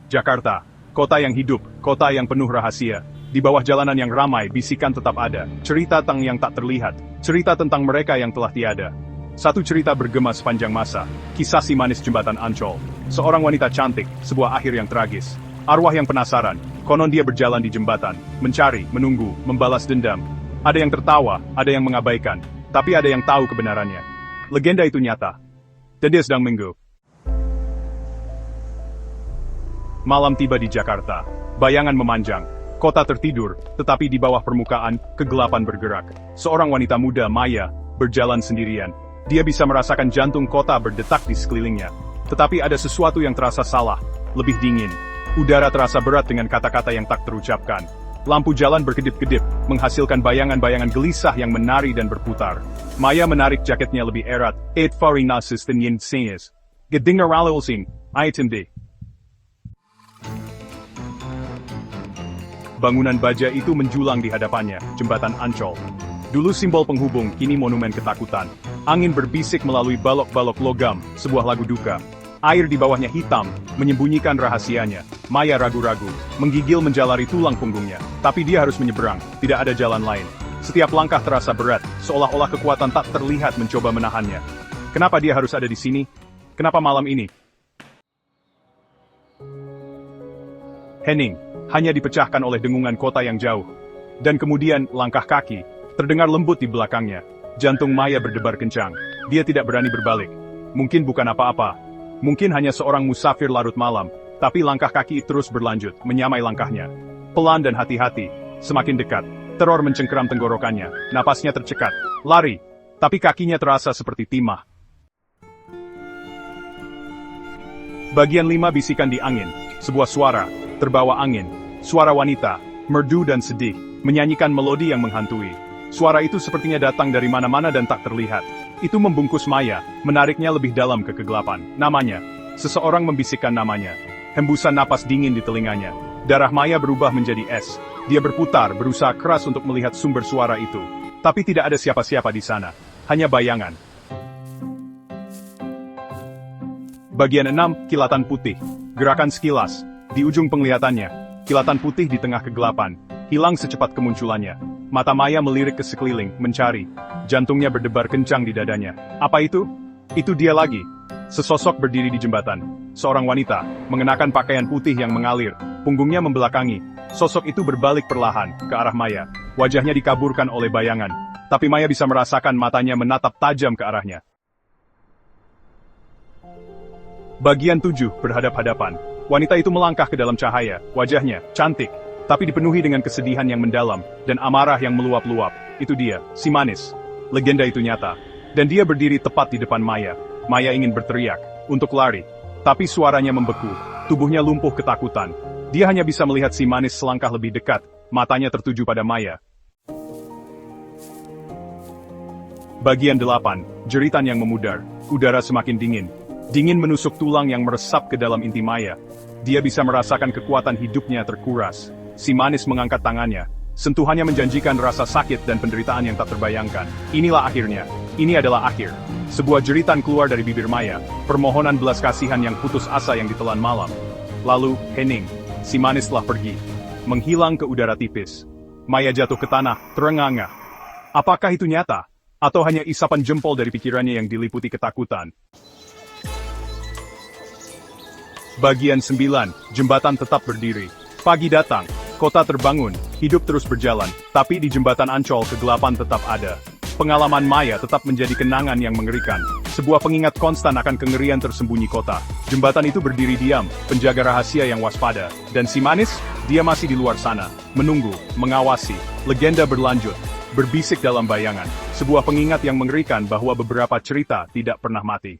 Jakarta, kota yang hidup, kota yang penuh rahasia. Di bawah jalanan yang ramai, bisikan tetap ada. Cerita tentang yang tak terlihat. Cerita tentang mereka yang telah tiada. Satu cerita bergema sepanjang masa. Kisah si manis jembatan Ancol. Seorang wanita cantik, sebuah akhir yang tragis. Arwah yang penasaran. Konon dia berjalan di jembatan. Mencari, menunggu, membalas dendam. Ada yang tertawa, ada yang mengabaikan. Tapi ada yang tahu kebenarannya. Legenda itu nyata. Dan dia sedang minggu. Malam tiba di Jakarta. Bayangan memanjang. Kota tertidur, tetapi di bawah permukaan, kegelapan bergerak. Seorang wanita muda, Maya, berjalan sendirian. Dia bisa merasakan jantung kota berdetak di sekelilingnya. Tetapi ada sesuatu yang terasa salah, lebih dingin. Udara terasa berat dengan kata-kata yang tak terucapkan. Lampu jalan berkedip-kedip, menghasilkan bayangan-bayangan gelisah yang menari dan berputar. Maya menarik jaketnya lebih erat. "It faring nasis dan yin singis. Gedingar alulsing, item D." Bangunan baja itu menjulang di hadapannya, jembatan Ancol. Dulu simbol penghubung, kini monumen ketakutan. Angin berbisik melalui balok-balok logam, sebuah lagu duka. Air di bawahnya hitam, menyembunyikan rahasianya. Maya ragu-ragu, menggigil menjalari tulang punggungnya. Tapi dia harus menyeberang, tidak ada jalan lain. Setiap langkah terasa berat, seolah-olah kekuatan tak terlihat mencoba menahannya. Kenapa dia harus ada di sini? Kenapa malam ini? Hening, hanya dipecahkan oleh dengungan kota yang jauh. Dan kemudian, langkah kaki, terdengar lembut di belakangnya. Jantung Maya berdebar kencang. Dia tidak berani berbalik. Mungkin bukan apa-apa. Mungkin hanya seorang musafir larut malam. Tapi langkah kaki terus berlanjut, menyamai langkahnya. Pelan dan hati-hati. Semakin dekat. Teror mencengkeram tenggorokannya. Napasnya tercekat. Lari. Tapi kakinya terasa seperti timah. Bagian 5 bisikan di angin. Sebuah suara. Terbawa angin, suara wanita, merdu dan sedih, menyanyikan melodi yang menghantui. Suara itu sepertinya datang dari mana-mana dan tak terlihat. Itu membungkus Maya, menariknya lebih dalam ke kegelapan. Namanya. Seseorang membisikkan namanya. Hembusan napas dingin di telinganya. Darah Maya berubah menjadi es. Dia berputar, berusaha keras untuk melihat sumber suara itu. Tapi tidak ada siapa-siapa di sana. Hanya bayangan. Bagian 6, kilatan putih. Gerakan sekilas. Di ujung penglihatannya, kilatan putih di tengah kegelapan, hilang secepat kemunculannya. Mata Maya melirik ke sekeliling, mencari. Jantungnya berdebar kencang di dadanya. Apa itu? Itu dia lagi. Sesosok berdiri di jembatan. Seorang wanita, mengenakan pakaian putih yang mengalir, punggungnya membelakangi. Sosok itu berbalik perlahan, ke arah Maya. Wajahnya dikaburkan oleh bayangan. Tapi Maya bisa merasakan matanya menatap tajam ke arahnya. Bagian 7, berhadap-hadapan. Wanita itu melangkah ke dalam cahaya, wajahnya, cantik, tapi dipenuhi dengan kesedihan yang mendalam, dan amarah yang meluap-luap. Itu dia, si manis. Legenda itu nyata. Dan dia berdiri tepat di depan Maya. Maya ingin berteriak, untuk lari. Tapi suaranya membeku, tubuhnya lumpuh ketakutan. Dia hanya bisa melihat si manis selangkah lebih dekat, matanya tertuju pada Maya. Bagian 8, jeritan yang memudar, udara semakin dingin. Dingin menusuk tulang yang meresap ke dalam inti Maya. Dia bisa merasakan kekuatan hidupnya terkuras. Si manis mengangkat tangannya. Sentuhannya menjanjikan rasa sakit dan penderitaan yang tak terbayangkan. Inilah akhirnya. Ini adalah akhir. Sebuah jeritan keluar dari bibir Maya. Permohonan belas kasihan yang putus asa yang ditelan malam. Lalu, hening. Si manis telah pergi. Menghilang ke udara tipis. Maya jatuh ke tanah, terengah-engah. Apakah itu nyata? Atau hanya isapan jempol dari pikirannya yang diliputi ketakutan? Bagian 9, jembatan tetap berdiri. Pagi datang, kota terbangun, hidup terus berjalan, tapi di jembatan Ancol kegelapan tetap ada. Pengalaman Maya tetap menjadi kenangan yang mengerikan. Sebuah pengingat konstan akan kengerian tersembunyi kota. Jembatan itu berdiri diam, penjaga rahasia yang waspada. Dan si manis, dia masih di luar sana, menunggu, mengawasi. Legenda berlanjut, berbisik dalam bayangan. Sebuah pengingat yang mengerikan bahwa beberapa cerita tidak pernah mati.